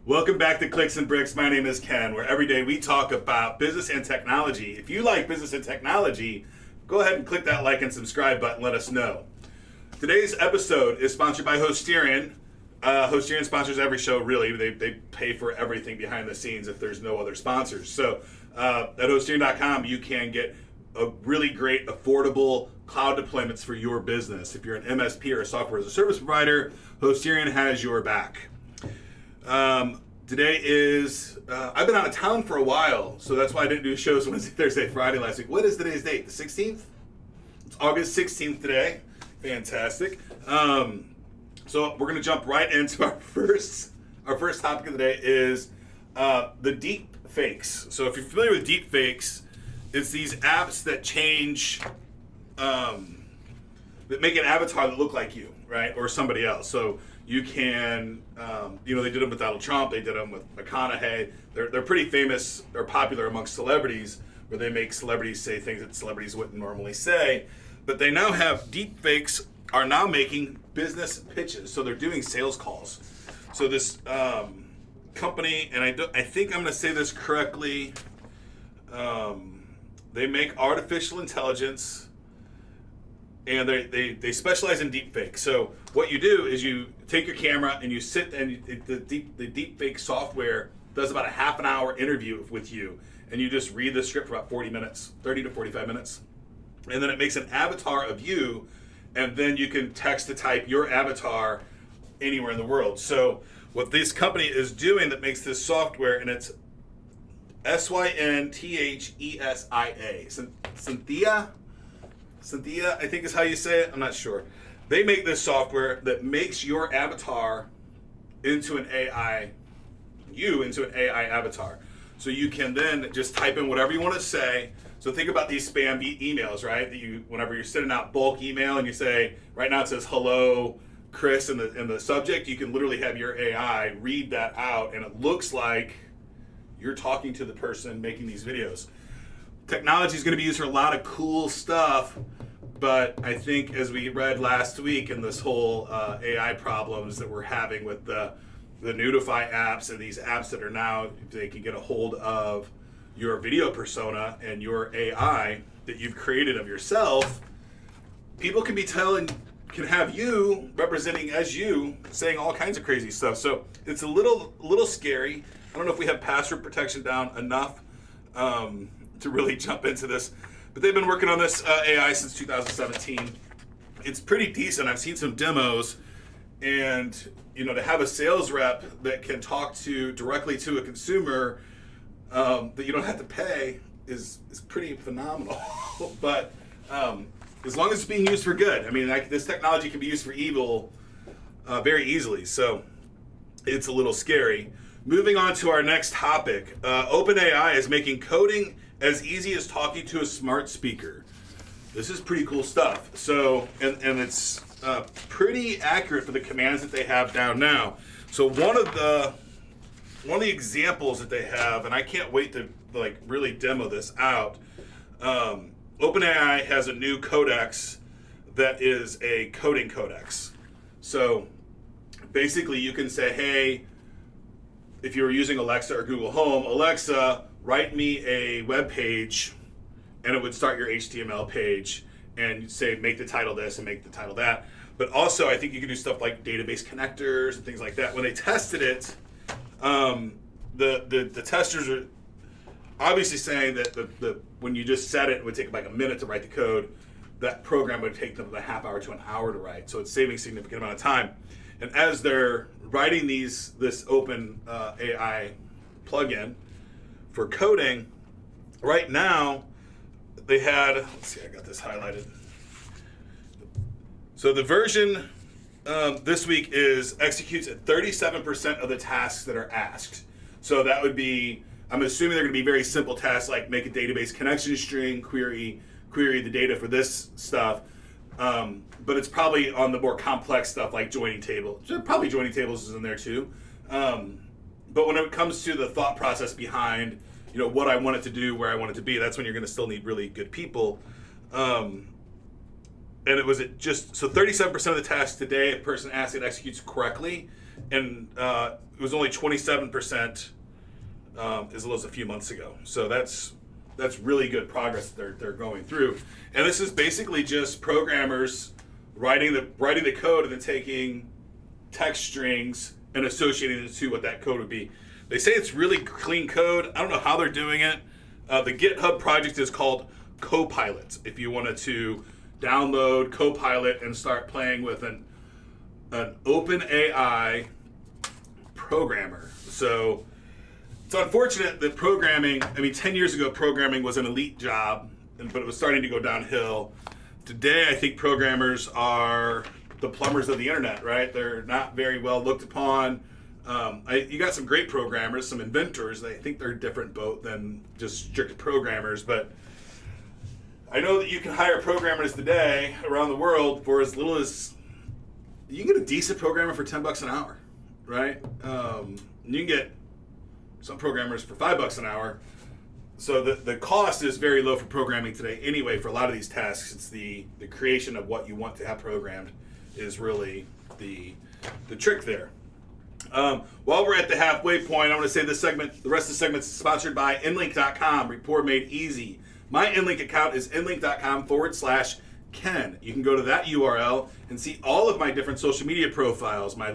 Welcome back to Clicks and Bricks. My name is Ken, where every day we talk about business and technology. If you like business and technology, go ahead and click that like and subscribe button. Let us know. Today's episode is sponsored by Hosterian. Hosterian sponsors every show, really. They pay for everything behind the scenes if there's no other sponsors. So at Hosterian.com, you can get a really great, affordable cloud deployments for your business. If you're an MSP or a software as a service provider, Hosterian has your back. Today is, I've been out of town for a while, so that's why I didn't do shows Wednesday, Thursday, Friday last week. What is today's date? The 16th? It's August 16th today. Fantastic. So we're going to jump right into our first topic of the day is the deep fakes. So if you're familiar with deep fakes, it's these apps that change, that make an avatar that look like you, right? Or somebody else. So you can, they did them with Donald Trump, they did them with McConaughey. They're pretty famous, they're popular amongst celebrities, where they make celebrities say things that celebrities wouldn't normally say. But they now have, deep fakes are now making business pitches. So they're doing sales calls. So this company, and I think I'm gonna say this correctly, they make artificial intelligence, and they specialize in deep fakes. So what you do is you take your camera and you sit, and the deep fake software does about a half an hour interview with you, and you just read the script for about 40 minutes, 30 to 45 minutes. And then it makes an avatar of you, and then you can text to type your avatar anywhere in the world. So what this company is doing that makes this software, and it's Synthesia? Cynthia, I think is how you say it. I'm not sure. They make this software that makes your avatar into an AI, into an AI avatar. So you can then just type in whatever you want to say. So think about these spam emails, right? That you, whenever you're sending out bulk email and you say, right now it says hello, Chris, in the subject, you can literally have your AI read that out, and it looks like you're talking to the person making these videos. Technology is going to be used for a lot of cool stuff, but I think as we read last week in this whole AI problems that we're having with the Notify apps and these apps that are now, they can get a hold of your video persona and your AI that you've created of yourself, people can have you representing as you, saying all kinds of crazy stuff. So it's a little scary. I don't know if we have password protection down enough to really jump into this, but they've been working on this AI since 2017. It's pretty decent. I've seen some demos, and to have a sales rep that can talk directly to a consumer that you don't have to pay is pretty phenomenal. But as long as it's being used for good, I mean, this technology can be used for evil very easily. So it's a little scary. Moving on to our next topic, OpenAI is making coding as easy as talking to a smart speaker. This is pretty cool stuff. So, and it's pretty accurate for the commands that they have down now. So one of the examples that they have, and I can't wait to really demo this out. OpenAI has a new codex that is a coding codex. So basically, you can say, hey, if you were using Alexa or Google Home, Alexa, write me a web page, and it would start your HTML page and say, make the title this and make the title that. But also, I think you can do stuff like database connectors and things like that. When they tested it, the testers are obviously saying that when you just set it would take like a minute to write the code. That program would take them a half hour to an hour to write. So it's saving a significant amount of time. And as they're writing this open AI plugin for coding, right now they had, let's see, I got this highlighted. So the version this week executes at 37% of the tasks that are asked. So that would be, I'm assuming they're going to be very simple tasks like make a database connection string, query the data for this stuff. But it's probably on the more complex stuff like joining tables. Probably joining tables is in there too. But when it comes to the thought process behind, what I want it to do, where I want it to be, that's when you're going to still need really good people. And it was so 37% of the tasks today, a person asks it executes correctly, and it was only 27% as low as a few months ago. So that's really good progress they're going through. And this is basically just programmers writing the code and then taking text strings and associating it to what that code would be. They say it's really clean code. I don't know how they're doing it. The GitHub project is called Copilot. If you wanted to download Copilot and start playing with an OpenAI programmer. So it's unfortunate that programming, 10 years ago, programming was an elite job, but it was starting to go downhill. Today, I think programmers are the plumbers of the internet, right? They're not very well looked upon. You got some great programmers, some inventors. I think they're a different boat than just strict programmers, but I know that you can hire programmers today around the world for as little as, you can get a decent programmer for $10 an hour, right? You can get some programmers for $5 an hour. So the cost is very low for programming today anyway. For a lot of these tasks, it's the creation of what you want to have programmed is really the trick there. While we're at the halfway point, I want to say the rest of the segment is sponsored by Enlink.com. Report made easy. My Enlink account is enlink.com/Ken. You can go to that URL and see all of my different social media profiles, my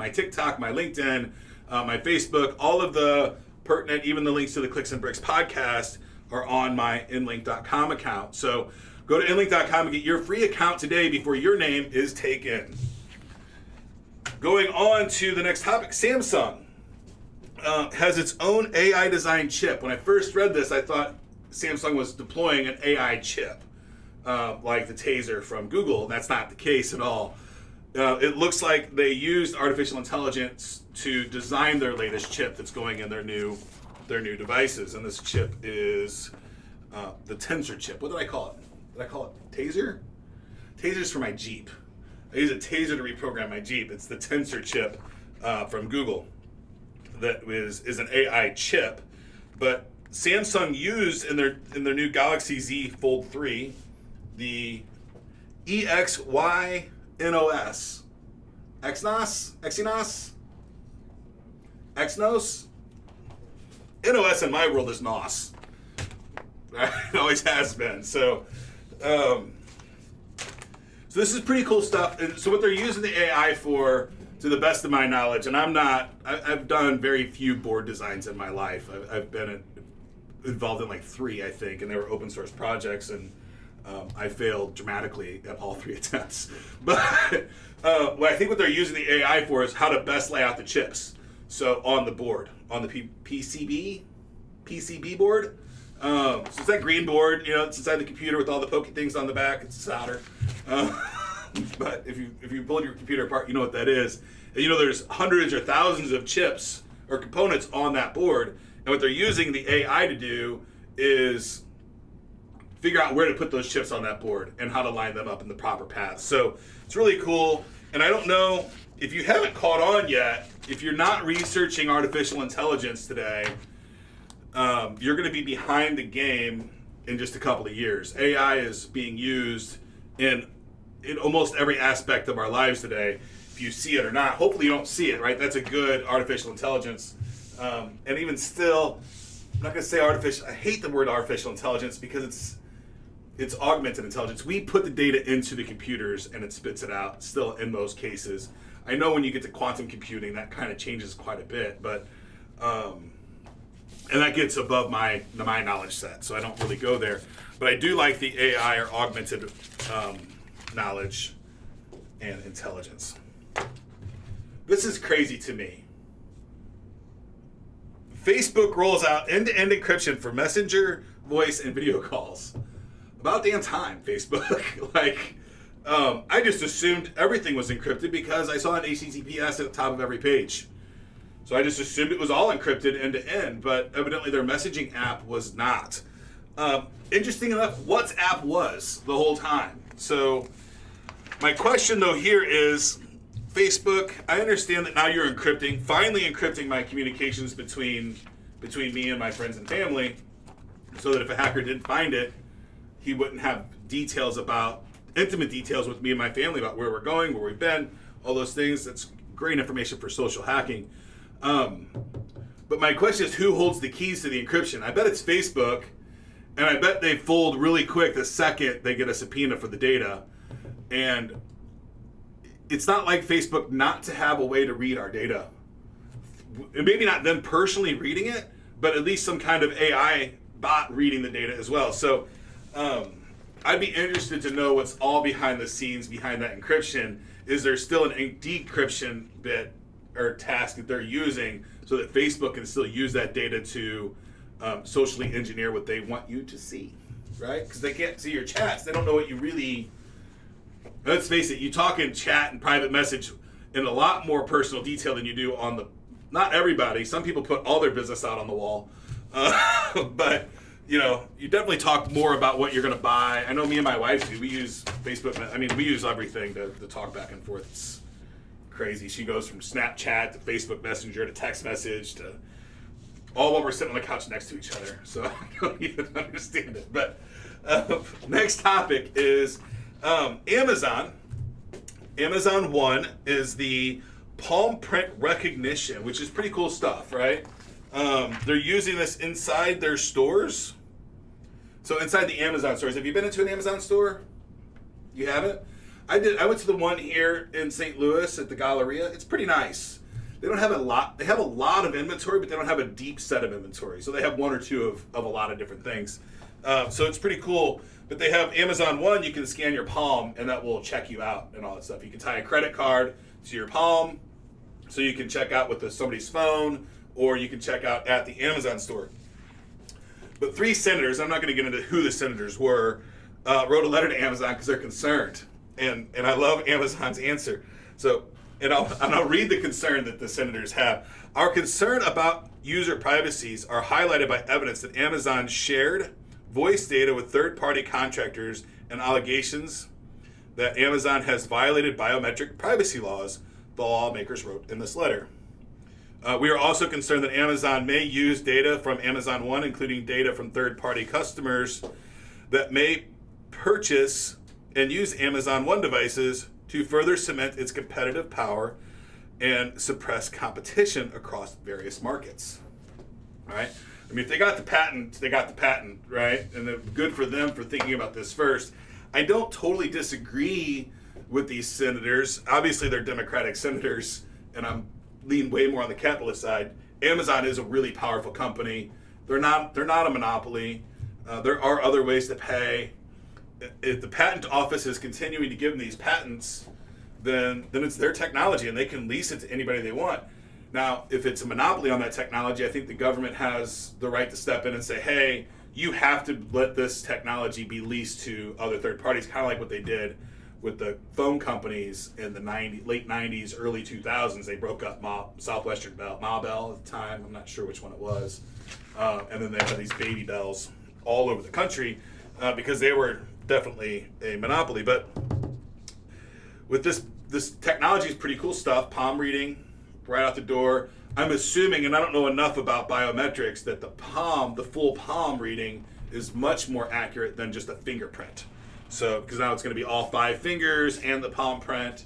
TikTok, my LinkedIn, my Facebook, all of the pertinent, even the links to the Clicks and Bricks podcast are on my Enlink.com account. So go to Enlink.com and get your free account today before your name is taken. Going on to the next topic, Samsung has its own AI design chip. When I first read this, I thought Samsung was deploying an AI chip, like the Tensor from Google. And that's not the case at all. It looks like they used artificial intelligence to design their latest chip that's going in their new devices. And this chip is the Tensor chip. What did I call it? Did I call it Taser? Taser's for my Jeep. I use a Taser to reprogram my Jeep. It's the Tensor chip from Google that is an AI chip. But Samsung used in their new Galaxy Z Fold 3 the EXYNOS. Exynos? Exynos? NOS in my world is NOS. It always has been. So this is pretty cool stuff. And so what they're using the AI for, to the best of my knowledge, and I've done very few board designs in my life. I've been involved in like 3, I think, and they were open source projects, and I failed dramatically at all 3 attempts. But what I think what they're using the AI for is how to best lay out the chips. So on the board, on the PCB board. So it's that green board, it's inside the computer with all the pokey things on the back. It's solder. But if you pull your computer apart, you know what that is. And there's hundreds or thousands of chips or components on that board. And what they're using the AI to do is figure out where to put those chips on that board and how to line them up in the proper path. So it's really cool. And I don't know if you haven't caught on yet, if you're not researching artificial intelligence today, you're going to be behind the game in just a couple of years. AI is being used in almost every aspect of our lives today, if you see it or not. Hopefully you don't see it, right? That's a good artificial intelligence. And even still, I'm not going to say artificial. I hate the word artificial intelligence because it's augmented intelligence. We put the data into the computers and it spits it out, still in most cases. I know when you get to quantum computing, that kind of changes quite a bit, but and that gets above my knowledge set, so I don't really go there. But I do like the AI or augmented knowledge and intelligence. This is crazy to me. Facebook rolls out end-to-end encryption for messenger, voice, and video calls. About damn time, Facebook. I just assumed everything was encrypted because I saw an HTTPS at the top of every page. So I just assumed it was all encrypted end to end, but evidently their messaging app was not. Interesting enough, WhatsApp was the whole time. So my question though here is, Facebook, I understand that now you're finally encrypting my communications between me and my friends and family, so that if a hacker did find it, he wouldn't have intimate details with me and my family about where we're going, where we've been, all those things. That's great information for social hacking. But my question is, who holds the keys to the encryption? I bet it's Facebook, and I bet they fold really quick the second they get a subpoena for the data. And it's not like Facebook not to have a way to read our data. Maybe not them personally reading it, but at least some kind of AI bot reading the data as well. So I'd be interested to know what's all behind the scenes behind that encryption. Is there still an decryption bit or task that they're using so that Facebook can still use that data to socially engineer what they want you to see, right? Because they can't see your chats. They don't know what you really... Let's face it, you talk in chat and private message in a lot more personal detail than you do on the... Not everybody. Some people put all their business out on the wall. But, you know, you definitely talk more about what you're going to buy. I know me and my wife do. We use Facebook. I mean, we use everything to talk back and forth. It's crazy. She goes from Snapchat to Facebook Messenger to text message to all while we're sitting on the couch next to each other. So I don't even understand it. But next topic is Amazon. Amazon One is the palm print recognition, which is pretty cool stuff, right? They're using this inside their stores. So inside the Amazon stores. Have you been into an Amazon store? You haven't? I did. I went to the one here in St. Louis at the Galleria. It's pretty nice. They don't have a lot. They have a lot of inventory, but they don't have a deep set of inventory. So they have one or two of a lot of different things. So it's pretty cool. But they have Amazon One. You can scan your palm, and that will check you out and all that stuff. You can tie a credit card to your palm, so you can check out with somebody's phone, or you can check out at the Amazon store. But 3 senators, I'm not going to get into who the senators were, wrote a letter to Amazon because they're concerned. And I love Amazon's answer. So, and I'll read the concern that the senators have. Our concern about user privacies are highlighted by evidence that Amazon shared voice data with third-party contractors and allegations that Amazon has violated biometric privacy laws, the lawmakers wrote in this letter. We are also concerned that Amazon may use data from Amazon One, including data from third-party customers that may purchase and use Amazon One devices to further cement its competitive power and suppress competition across various markets. All right? I mean, if they got the patent, they got the patent, right? And good for them for thinking about this first. I don't totally disagree with these senators. Obviously, they're Democratic senators, and I'm lean way more on the capitalist side. Amazon is a really powerful company. They're not a monopoly. There are other ways to pay. If the patent office is continuing to give them these patents, then it's their technology, and they can lease it to anybody they want. Now, if it's a monopoly on that technology, I think the government has the right to step in and say, hey, you have to let this technology be leased to other third parties, kind of like what they did with the phone companies in the late 90s, early 2000s. They broke up Southwestern Bell, Ma Bell at the time. I'm not sure which one it was. And then they had these baby bells all over the country because they were definitely a monopoly. But with this technology is pretty cool stuff. Palm reading right out the door. I'm assuming, and I don't know enough about biometrics, that the full palm reading is much more accurate than just a fingerprint. So, because now it's going to be all 5 fingers and the palm print.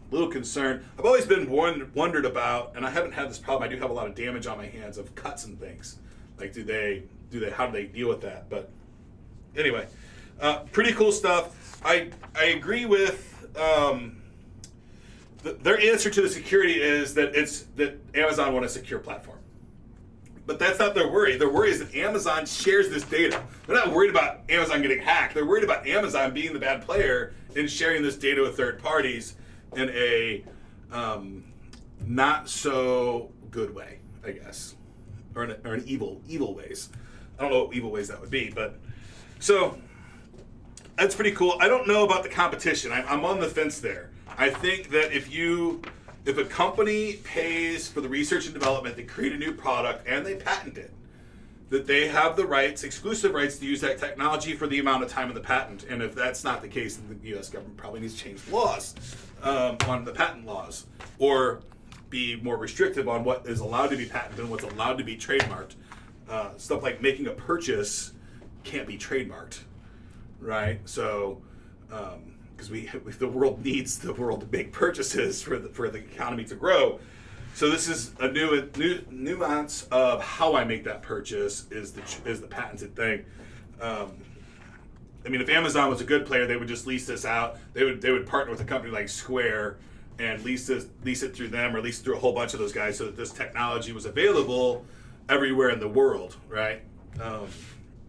Little concerned. I've always been wondered about, and I haven't had this problem. I do have a lot of damage on my hands of cuts and things. Like, how do they deal with that? But anyway, pretty cool stuff. I agree with their answer to the security is that Amazon wants a secure platform. But that's not their worry. Their worry is that Amazon shares this data. They're not worried about Amazon getting hacked. They're worried about Amazon being the bad player and sharing this data with third parties in a not so good way, I guess, or in evil ways. I don't know what evil ways that would be, but so that's pretty cool. I don't know about the competition. I'm on the fence there. I think that if a company pays for the research and development, they create a new product and they patent it, that they have the rights, exclusive rights to use that technology for the amount of time of the patent. And if that's not the case, then the U.S. government probably needs to change laws on the patent laws, or be more restrictive on what is allowed to be patented and what's allowed to be trademarked. Stuff like making a purchase can't be trademarked, right? So because the world needs the world to make purchases for the economy to grow. So this is a new nuance of how I make that purchase is the patented thing. I mean, if Amazon was a good player, they would just lease this out. They would partner with a company like Square and lease it through them, or lease it through a whole bunch of those guys, so that this technology was available everywhere in the world, right?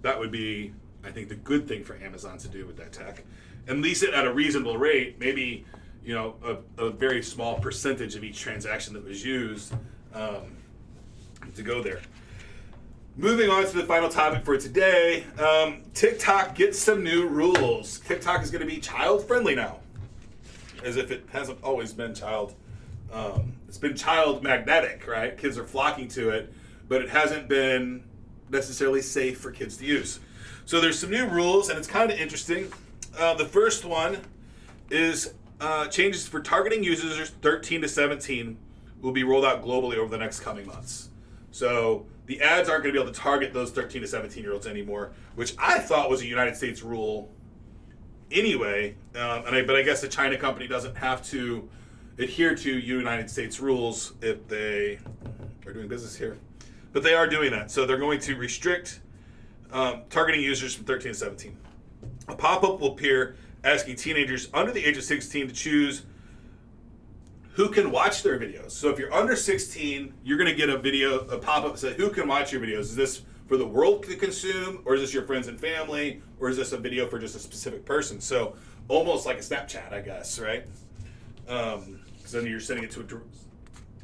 That would be, I think, the good thing for Amazon to do with that tech, and lease it at a reasonable rate. Maybe, a very small percentage of each transaction that was used to go there. Moving on to the final topic for today, TikTok gets some new rules. TikTok is going to be child-friendly now, as if it hasn't always been it's been child magnetic, right? Kids are flocking to it, but it hasn't been necessarily safe for kids to use. So there's some new rules, and it's kind of interesting. The first one is changes for targeting users 13 to 17 will be rolled out globally over the next coming months. So the ads aren't going to be able to target those 13 to 17-year-olds anymore, which I thought was a United States rule anyway. But I guess the China company doesn't have to adhere to United States rules if they are doing business here. But they are doing that. So they're going to restrict targeting users from 13 to 17. A pop-up will appear asking teenagers under the age of 16 to choose who can watch their videos. So if you're under 16, you're going to get a pop-up that says, who can watch your videos? Is this for the world to consume, or is this your friends and family, or is this a video for just a specific person? So almost like a Snapchat, I guess, right? Because then you're sending it to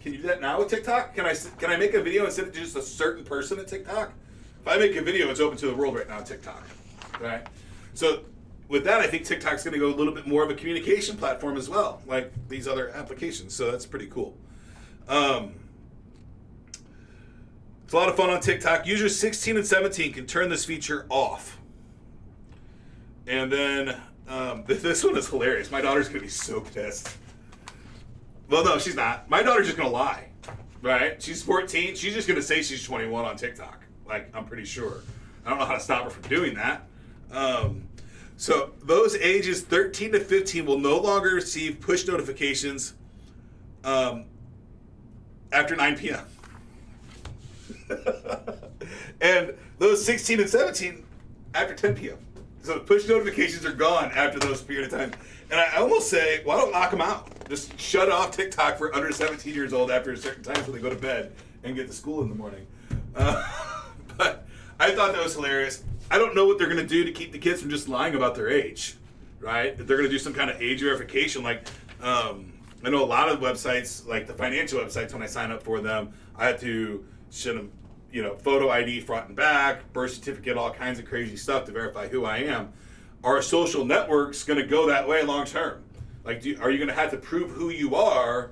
Can you do that now with TikTok? Can I make a video and send it to just a certain person at TikTok? If I make a video, it's open to the world right now on TikTok, right? So with that, I think TikTok's going to go a little bit more of a communication platform as well, like these other applications. So that's pretty cool. It's a lot of fun on TikTok. Users 16 and 17 can turn this feature off. And then this one is hilarious. My daughter's going to be so pissed. Well, no, she's not. My daughter's just going to lie, right? She's 14. She's just going to say she's 21 on TikTok. Like, I'm pretty sure. I don't know how to stop her from doing that. So those ages 13 to 15 will no longer receive push notifications after 9 p.m. And those 16 and 17 after 10 p.m. So push notifications are gone after those period of time. And I almost say, why don't knock them out? Just shut off TikTok for under 17 years old after a certain time so they go to bed and get to school in the morning. But I thought that was hilarious. I don't know what they're going to do to keep the kids from just lying about their age, right? If they're going to do some kind of age verification, like I know a lot of websites, like the financial websites, when I sign up for them, I have to send them, photo ID front and back, birth certificate, all kinds of crazy stuff to verify who I am. Are social networks going to go that way long term? Like, are you going to have to prove who you are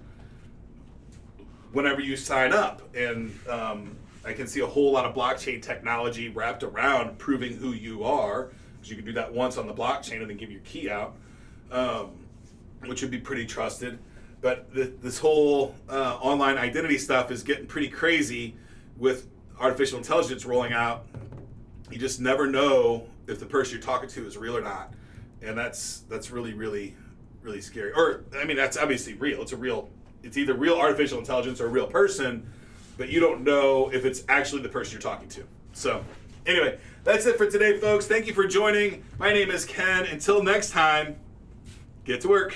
whenever you sign up? And I can see a whole lot of blockchain technology wrapped around proving who you are, because you can do that once on the blockchain and then give your key out, which would be pretty trusted. But this whole online identity stuff is getting pretty crazy with artificial intelligence rolling out. You just never know if the person you're talking to is real or not, and that's really, really, really scary. Or I mean, that's obviously real. It's either real artificial intelligence or a real person, but you don't know if it's actually the person you're talking to. So anyway, that's it for today, folks. Thank you for joining. My name is Ken. Until next time, get to work.